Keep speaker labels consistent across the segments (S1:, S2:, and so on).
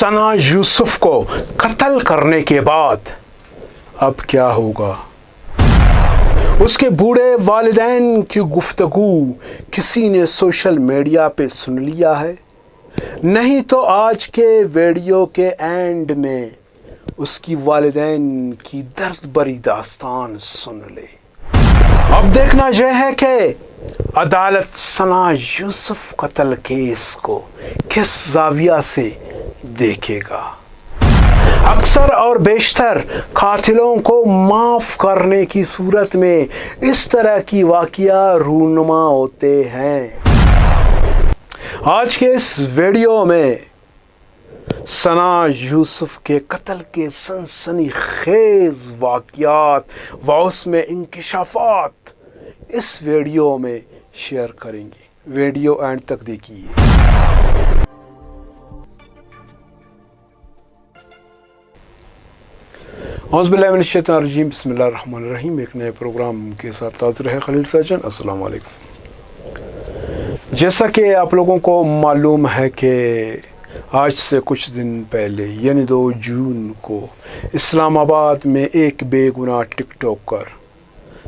S1: सना यूसुफ को कत्ल करने के बाद अब क्या होगा? उसके बूढ़े वालिदैन की गुफ्तगू किसी ने सोशल मीडिया पे सुन लिया है? नहीं तो आज के वीडियो के एंड में उसकी वालिदैन की दर्द भरी दास्तान सुन ले। अब देखना यह है कि अदालत सना यूसुफ कत्ल केस को किस जाविया से देखेगा। अक्सर और बेशतर कातिलों को माफ़ करने की सूरत में इस तरह की वाक़या रूनुमा होते हैं। आज के इस वीडियो में सना यूसुफ के कत्ल के सनसनीखेज वाक़यात व उसमें इंकिशाफात इस वीडियो में शेयर करेंगे। वीडियो एंड तक देखिए। औज़ुबिल्लाहिमिनश्शैतानिर्रजीम, बिस्मिल्लाहिर्रहमानिर्रहीम। एक नए प्रोग्राम के साथ हाज़िर है खलील साजन। अस्सलाम वालेकुम। जैसा कि आप लोगों को मालूम है कि आज से कुछ दिन पहले यानी 2 जून को इस्लामाबाद में एक बेगुनाह टिकटॉकर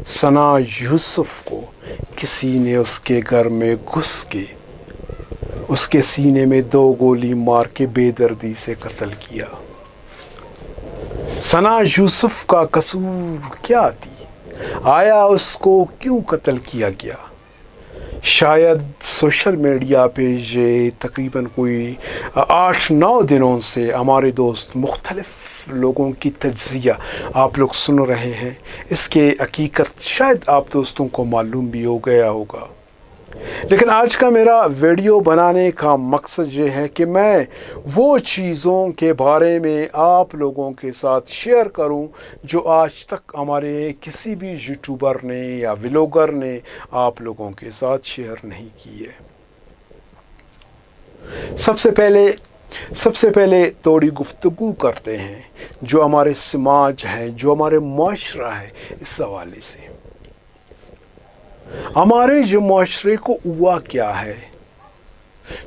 S1: सना यूसुफ को किसी ने उसके घर में घुस के उसके सीने में 2 गोली मार के बेदर्दी से कत्ल किया। सना यूसुफ का कसूर क्या थी? आया उसको क्यों कत्ल किया गया? शायद सोशल मीडिया पे ये तकरीबन कोई 8-9 दिनों से हमारे दोस्त मुख्तलिफ लोगों की तज्ज़िया आप लोग सुन रहे हैं। इसके हकीकत शायद आप दोस्तों को मालूम भी हो गया होगा, लेकिन आज का मेरा वीडियो बनाने का मकसद ये है कि मैं वो चीज़ों के बारे में आप लोगों के साथ शेयर करूं जो आज तक हमारे किसी भी यूट्यूबर ने या व्लॉगर ने आप लोगों के साथ शेयर नहीं की है। सबसे पहले थोड़ी गुफ्तगू करते हैं जो हमारे समाज है, जो हमारे मुआशरा है, इस हवाले से। हमारे जो मुआशरे को हुआ क्या है,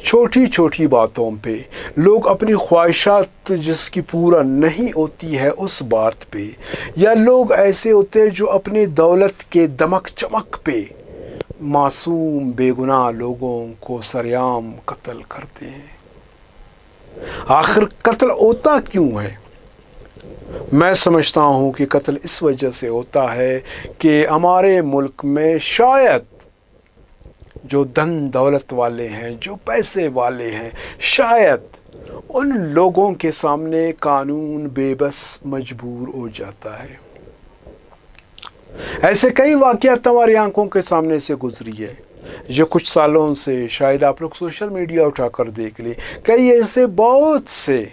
S1: छोटी छोटी बातों पे लोग अपनी ख्वाहिशात जिसकी पूरा नहीं होती है उस बात पे, या लोग ऐसे होते हैं जो अपने दौलत के दमक चमक पे मासूम बेगुनाह लोगों को सरेआम कत्ल करते हैं। आखिर कत्ल होता क्यों है? मैं समझता हूँ कि कत्ल इस वजह से होता है कि हमारे मुल्क में शायद जो धन दौलत वाले हैं, जो पैसे वाले हैं, शायद उन लोगों के सामने कानून बेबस मजबूर हो जाता है। ऐसे कई वाक़यात हमारी आंखों के सामने से गुजरी है जो कुछ सालों से शायद आप लोग सोशल मीडिया उठाकर देख लें। कई ऐसे बहुत से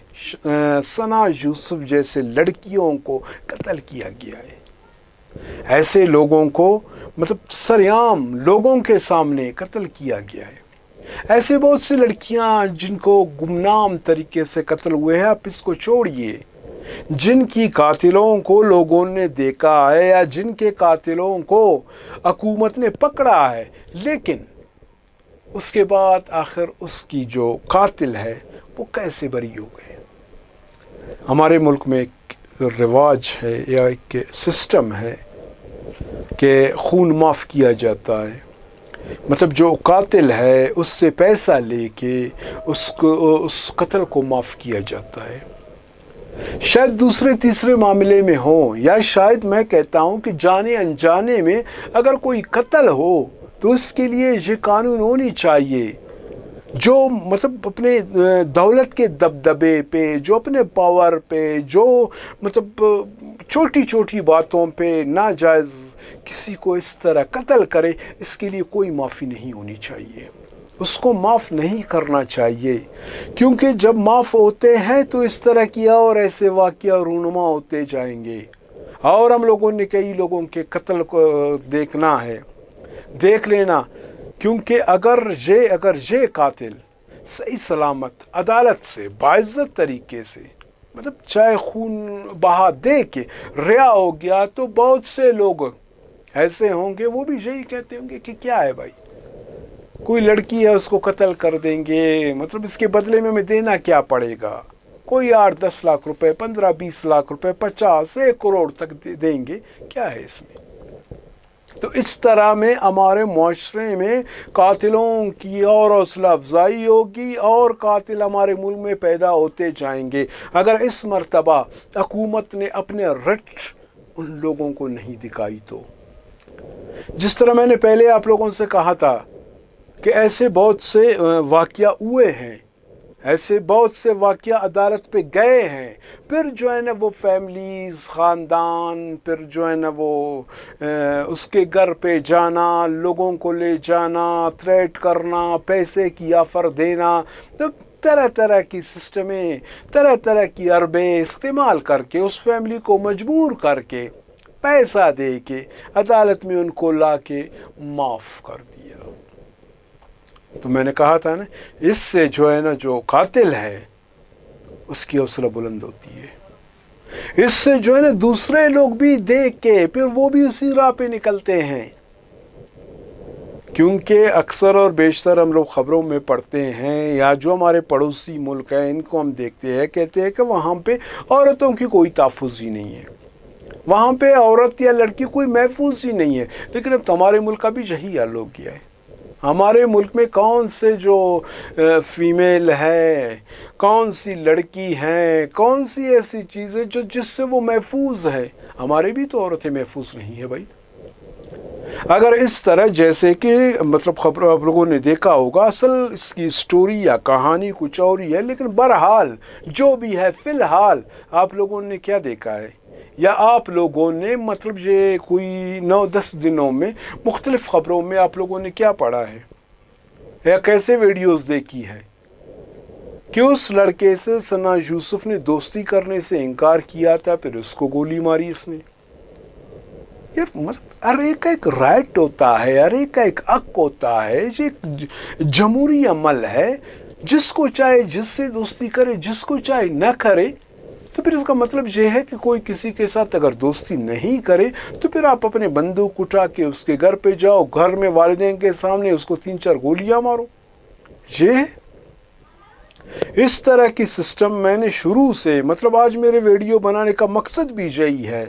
S1: सना यूसुफ जैसे लड़कियों को कत्ल किया गया है। ऐसे लोगों को मतलब सरेआम लोगों के सामने कत्ल किया गया है। ऐसे बहुत सी लड़कियां जिनको गुमनाम तरीके से कत्ल हुए हैं। आप इसको छोड़िए, जिनकी कातिलों को लोगों ने देखा है या जिनके कातिलों को हुकूमत ने पकड़ा है, लेकिन उसके बाद आखिर उसकी जो कातिल है वो कैसे बरी हो गए। हमारे मुल्क में एक रिवाज है या एक सिस्टम है कि खून माफ़ किया जाता है। मतलब जो कातिल है उससे पैसा लेके उसको उस कत्ल को माफ़ किया जाता है। शायद दूसरे तीसरे मामले में हो, या शायद मैं कहता हूँ कि जाने अनजाने में अगर कोई कत्ल हो तो उसके लिए ये कानून होनी चाहिए जो मतलब अपने दौलत के दबदबे पे, जो अपने पावर पे, जो मतलब छोटी छोटी बातों पे नाजायज़ किसी को इस तरह कत्ल करे, इसके लिए कोई माफ़ी नहीं होनी चाहिए। उसको माफ़ नहीं करना चाहिए, क्योंकि जब माफ़ होते हैं तो इस तरह की और ऐसे वाक़या रूनुमा होते जाएंगे। और हम लोगों ने कई लोगों के कत्ल को देखना है, देख लेना, क्योंकि अगर ये कातिल सही सलामत अदालत से बाइज़्ज़त तरीके से मतलब चाहे खून बहा दे के रिहा हो गया, तो बहुत से लोग ऐसे होंगे वो भी यही कहते होंगे कि क्या है भाई, कोई लड़की है उसको कत्ल कर देंगे, मतलब इसके बदले में हमें देना क्या पड़ेगा। कोई 8-10 लाख रुपए, 15-20 लाख रुपए, 50-1 करोड़ तक देंगे, क्या है इसमें? तो इस तरह में हमारे मुआशरे में कातिलों की और हौसला अफजाई होगी और कातिल हमारे मुल्क में पैदा होते जाएंगे अगर इस मर्तबा हुकूमत ने अपने रट उन लोगों को नहीं दिखाई। तो जिस तरह मैंने पहले आप लोगों से कहा था कि ऐसे बहुत से वाक़या हुए हैं, ऐसे बहुत से वाक़या अदालत पे गए हैं, फिर जो है ना वो फैमिलीज़, ख़ानदान, फिर जो है ना वो उसके घर पे जाना, लोगों को ले जाना, थ्रेट करना, पैसे की ऑफ़र देना, तो तरह तरह की सिस्टमें, तरह तरह की अरबें इस्तेमाल करके उस फैमिली को मजबूर करके पैसा दे के अदालत में उनको ला के माफ़ कर दिया। तो मैंने कहा था ना, इससे जो है ना जो कातिल है उसकी हौसला बुलंद होती है। इससे जो है ना दूसरे लोग भी देख के फिर वो भी उसी राह पे निकलते हैं, क्योंकि अक्सर और बेशतर हम लोग ख़बरों में पढ़ते हैं या जो हमारे पड़ोसी मुल्क हैं इनको हम देखते हैं, कहते हैं कि वहाँ पे औरतों की कोई तहफ़्फ़ुज़ ही नहीं है, वहाँ पे औरत या लड़की कोई महफूज ही नहीं है। लेकिन अब तो हमारे मुल्क का भी यही हाल हो गया है। हमारे मुल्क में कौन से जो फीमेल है, कौन सी लड़की हैं, कौन सी ऐसी चीज़ें जो जिससे वो महफूज है? हमारे भी तो औरतें महफूज नहीं है भाई। अगर इस तरह जैसे कि मतलब खबर आप लोगों ने देखा होगा, असल इसकी स्टोरी या कहानी कुछ और ही है, लेकिन बहरहाल जो भी है फ़िलहाल आप लोगों ने क्या देखा है या आप लोगों ने मतलब ये कोई 9-10 दिनों में मुख्तलिफ़ ख़बरों में आप लोगों ने क्या पढ़ा है या कैसे वीडियोस देखी है कि उस लड़के से सना यूसुफ ने दोस्ती करने से इनकार किया था, फिर उसको गोली मारी इसने। यार मतलब हर एक का एक राइट होता है, हर एक का एक हक होता है, ये जमहूरी अमल है, जिसको चाहे जिससे दोस्ती करे, जिसको चाहे न करे। तो फिर इसका मतलब ये है कि कोई किसी के साथ अगर दोस्ती नहीं करे तो फिर आप अपने बंदूक उठा के उसके घर पे जाओ, घर में वालिदैन के सामने उसको 3-4 गोलियां मारो। ये है इस तरह की सिस्टम। मैंने शुरू से मतलब आज मेरे वीडियो बनाने का मकसद भी यही है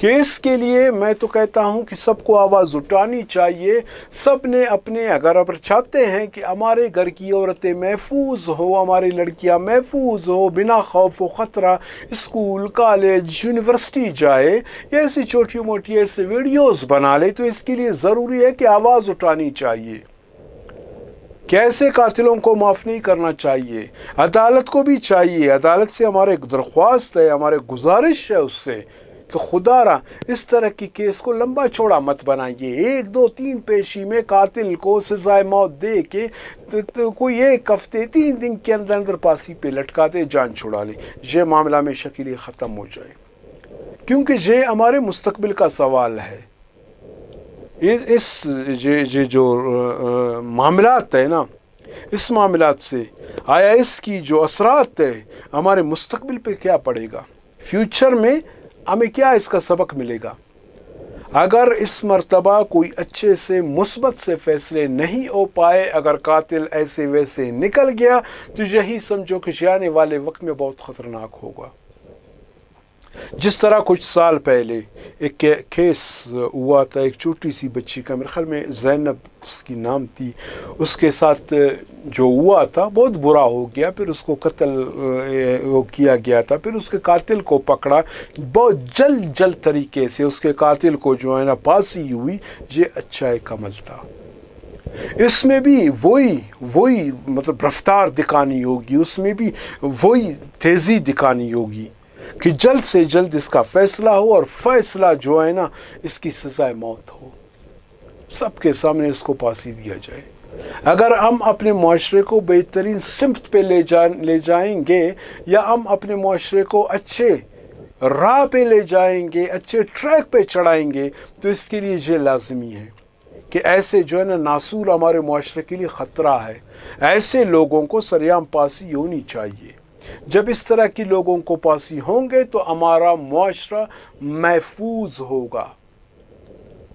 S1: कि इसके लिए मैं तो कहता हूं कि सबको आवाज़ उठानी चाहिए। सब ने अपने अगर चाहते हैं कि हमारे घर की औरतें महफूज हो, हमारी लड़कियां महफूज हो, बिना खौफ व ख़तरा स्कूल, कॉलेज, यूनिवर्सिटी जाए, या ऐसी छोटी मोटी ऐसे वीडियोज़ बना ले, तो इसके लिए ज़रूरी है कि आवाज़ उठानी चाहिए। कैसे कातिलों को माफ़ नहीं करना चाहिए, अदालत को भी चाहिए। अदालत से हमारे एक दरख्वास्त है, हमारे गुजारिश है उससे कि खुदारा इस तरह की केस को लंबा चौड़ा मत बनाइए। 1-2-3 पेशी में कातिल को सजाए मौत दे के तो कोई 1 हफ्ते 3 दिन के अंदर अंदर फांसी पे लटका दे, जान छुड़ा ले, ये मामला हमेशा के लिए ख़त्म हो जाए, क्योंकि ये हमारे मुस्तकबिल का सवाल है। ये जो मामलात है ना, इस मामलात से आया इसकी जो असरात है हमारे मुस्तकबिल पे क्या पड़ेगा, फ्यूचर में हमें क्या इसका सबक मिलेगा। अगर इस मर्तबा कोई अच्छे से मुस्बत से फैसले नहीं हो पाए, अगर कातिल ऐसे वैसे निकल गया, तो यही समझो कि आने वाले वक्त में बहुत ख़तरनाक होगा। जिस तरह कुछ साल पहले एक केस हुआ था, एक छोटी सी बच्ची का, मेरे ख्याल में ज़ैनब उसकी नाम थी, उसके साथ जो हुआ था बहुत बुरा हो गया, फिर उसको कत्ल वो किया गया था, फिर उसके कातिल को पकड़ा, बहुत जल्द तरीके से उसके कातिल को जो है ना फांसी हुई। ये अच्छा एक अमल था। इसमें भी वही मतलब रफ्तार दिखानी होगी, उसमें भी वही तेज़ी दिखानी होगी कि जल्द से जल्द इसका फैसला हो और फैसला जो है ना इसकी सज़ाए मौत हो, सबके सामने इसको फांसी दिया जाए। अगर हम अपने मुआशरे को बेहतरीन सिमत पे ले जाएंगे या हम अपने मुआशरे को अच्छे राह पे ले जाएंगे, अच्छे ट्रैक पे चढ़ाएंगे, तो इसके लिए ये लाजमी है कि ऐसे जो है ना नासूर हमारे मुआशरे के लिए ख़तरा है, ऐसे लोगों को सरेआम फांसी होनी चाहिए। जब इस तरह की लोगों को फांसी होंगे तो हमारा मुआशरा महफूज होगा,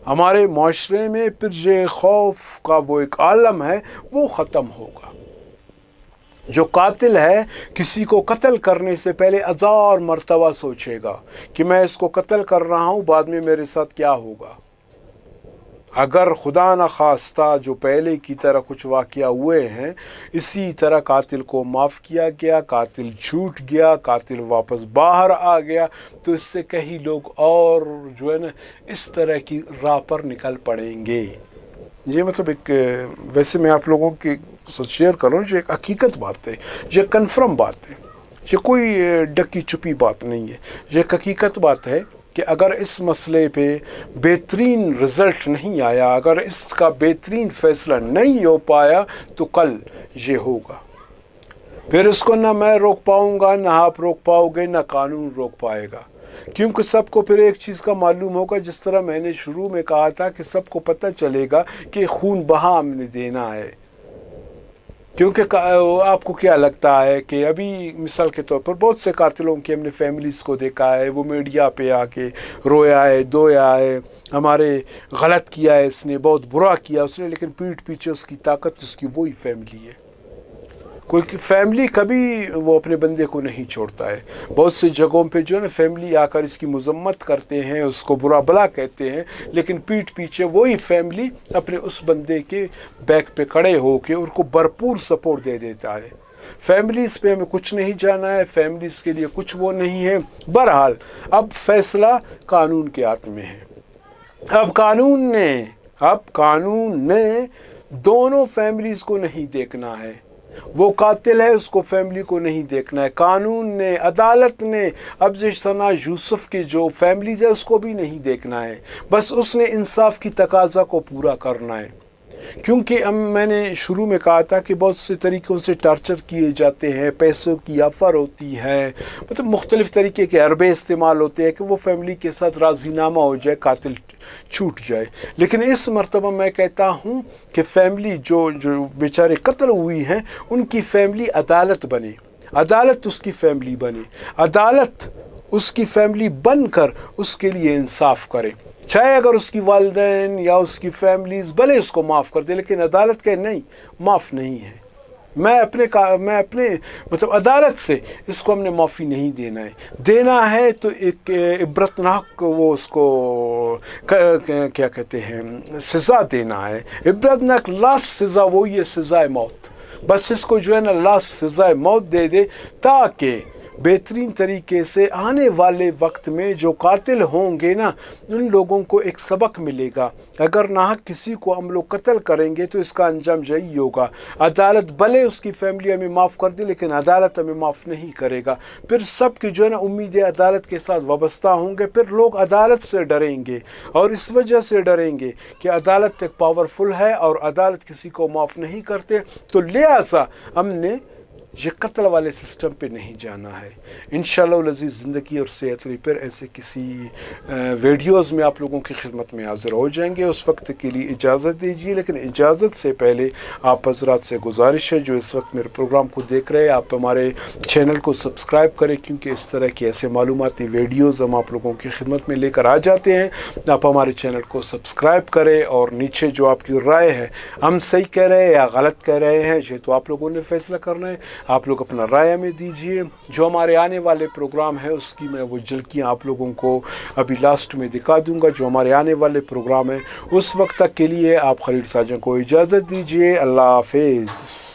S1: हमारे मुआशरे में फिर ये खौफ का वो एक आलम है वो ख़त्म होगा। جو قاتل ہے کسی کو قتل کرنے سے پہلے 1000 مرتبہ سوچے گا کہ میں اس کو قتل کر رہا ہوں، بعد میں میرے ساتھ کیا ہوگا۔ اگر خدا نہ خواستہ جو پہلے کی طرح کچھ واقعہ ہوئے ہیں، اسی طرح قاتل کو معاف کیا گیا، قاتل چھوٹ گیا، قاتل واپس باہر آ گیا، تو اس سے کئی لوگ اور جو ہے نا اس طرح کی راہ پر نکل پڑیں گے۔ یہ مطلب ایک ویسے میں آپ لوگوں کے ساتھ شیئر کر رہا ہوں جو ایک حقیقت بات ہے، یہ کنفرم بات ہے، یہ کوئی ڈکی چھپی بات نہیں ہے، یہ ایک حقیقت بات ہے کہ اگر اس مسئلے پہ بہترین رزلٹ نہیں آیا، اگر اس کا بہترین فیصلہ نہیں ہو پایا، تو کل یہ ہوگا۔ پھر اس کو نہ میں روک پاؤں گا، نہ آپ روک پاؤ گے، نہ قانون روک پائے گا، کیونکہ سب کو پھر ایک چیز کا معلوم ہوگا، جس طرح میں نے شروع میں کہا تھا کہ سب کو پتہ چلے گا کہ خون بہا ہم نے دینا ہے۔ کیونکہ آپ کو کیا لگتا ہے کہ ابھی مثال کے طور پر بہت سے قاتلوں کی ہم نے فیملیز کو دیکھا ہے، وہ میڈیا پہ آ کے رویا ہے، دویا ہے، ہمارے غلط کیا ہے، اس نے بہت برا کیا اس نے، لیکن پیٹھ پیچھے اس کی طاقت اس کی وہی فیملی ہے۔ کوئی فیملی کبھی وہ اپنے بندے کو نہیں چھوڑتا ہے۔ بہت سی جگہوں پہ جو ہے نا فیملی آ کر اس کی مذمت کرتے ہیں، اس کو برا بلا کہتے ہیں، لیکن پیٹھ پیچھے وہی فیملی اپنے اس بندے کے بیک پہ کھڑے ہو کے ان کو بھرپور سپورٹ دے دیتا ہے۔ فیملیز پہ ہمیں کچھ نہیں جانا ہے، فیملیز کے لیے کچھ وہ نہیں ہے۔ بہرحال اب فیصلہ قانون کے ہاتھ میں ہے۔ اب قانون نے دونوں فیملیز کو نہیں دیکھنا ہے، وہ قاتل ہے اس کو فیملی کو نہیں دیکھنا ہے، قانون نے، عدالت نے ابزش ثنا یوسف کی جو فیملیز ہے اس کو بھی نہیں دیکھنا ہے، بس اس نے انصاف کی تقاضا کو پورا کرنا ہے۔ کیونکہ میں نے شروع میں کہا تھا کہ بہت سے طریقوں سے ٹارچر کیے جاتے ہیں، پیسوں کی آفر ہوتی ہے، مطلب مختلف طریقے کے حربے استعمال ہوتے ہیں کہ وہ فیملی کے ساتھ راضی نامہ ہو جائے، قاتل چھوٹ جائے۔ لیکن اس مرتبہ میں کہتا ہوں کہ فیملی جو بیچارے قتل ہوئی ہیں ان کی فیملی عدالت بنے، عدالت اس کی فیملی بنے، عدالت اس کی فیملی بن کر اس کے لیے انصاف کرے، چاہے اگر اس کی والدین یا اس کی فیملیز بھلے اس کو معاف کر دے، لیکن عدالت کہ نہیں، معاف نہیں ہے۔ میں اپنے مطلب عدالت سے اس کو ہم نے معافی نہیں دینا ہے تو ایک عبرتناک وہ اس کو کیا کہتے ہیں سزا دینا ہے، عبرتناک لاسٹ سزا وہی ہے سزائے موت۔ بس اس کو جو ہے نا لاسٹ سزائے موت دے دے، تاکہ بہترین طریقے سے آنے والے وقت میں جو قاتل ہوں گے نا ان لوگوں کو ایک سبق ملے گا۔ اگر ناحق کسی کو ہم لوگ قتل کریں گے تو اس کا انجام یہی ہوگا۔ عدالت بھلے اس کی فیملی ہمیں معاف کر دے، لیکن عدالت ہمیں معاف نہیں کرے گا۔ پھر سب کی جو ہے نا امیدیں عدالت کے ساتھ وابستہ ہوں گے، پھر لوگ عدالت سے ڈریں گے، اور اس وجہ سے ڈریں گے کہ عدالت ایک پاورفل ہے اور عدالت کسی کو معاف نہیں کرتے، تو لہٰذا ہم نے یہ قتل والے سسٹم پہ نہیں جانا ہے۔ انشاءاللہ العزیز زندگی اور صحت رہی پر ایسے کسی ویڈیوز میں آپ لوگوں کی خدمت میں حاضر ہو جائیں گے۔ اس وقت کے لیے اجازت دیجیے، لیکن اجازت سے پہلے آپ حضرات سے گزارش ہے جو اس وقت میرے پروگرام کو دیکھ رہے ہیں، آپ ہمارے چینل کو سبسکرائب کریں، کیونکہ اس طرح کی ایسے معلوماتی ویڈیوز ہم آپ لوگوں کی خدمت میں لے کر آ جاتے ہیں۔ آپ ہمارے چینل کو سبسکرائب کریں، اور نیچے جو آپ کی رائے ہے، ہم صحیح کہہ رہے ہیں یا غلط کہہ رہے ہیں، یہ تو آپ لوگوں نے فیصلہ کرنا ہے۔ آپ لوگ اپنا رائے ہمیں دیجئے۔ جو ہمارے آنے والے پروگرام ہے اس کی میں وہ جھلکیاں آپ لوگوں کو ابھی لاسٹ میں دکھا دوں گا، جو ہمارے آنے والے پروگرام ہے۔ اس وقت تک کے لیے آپ خلیل ساجن کو اجازت دیجئے۔ اللہ حافظ۔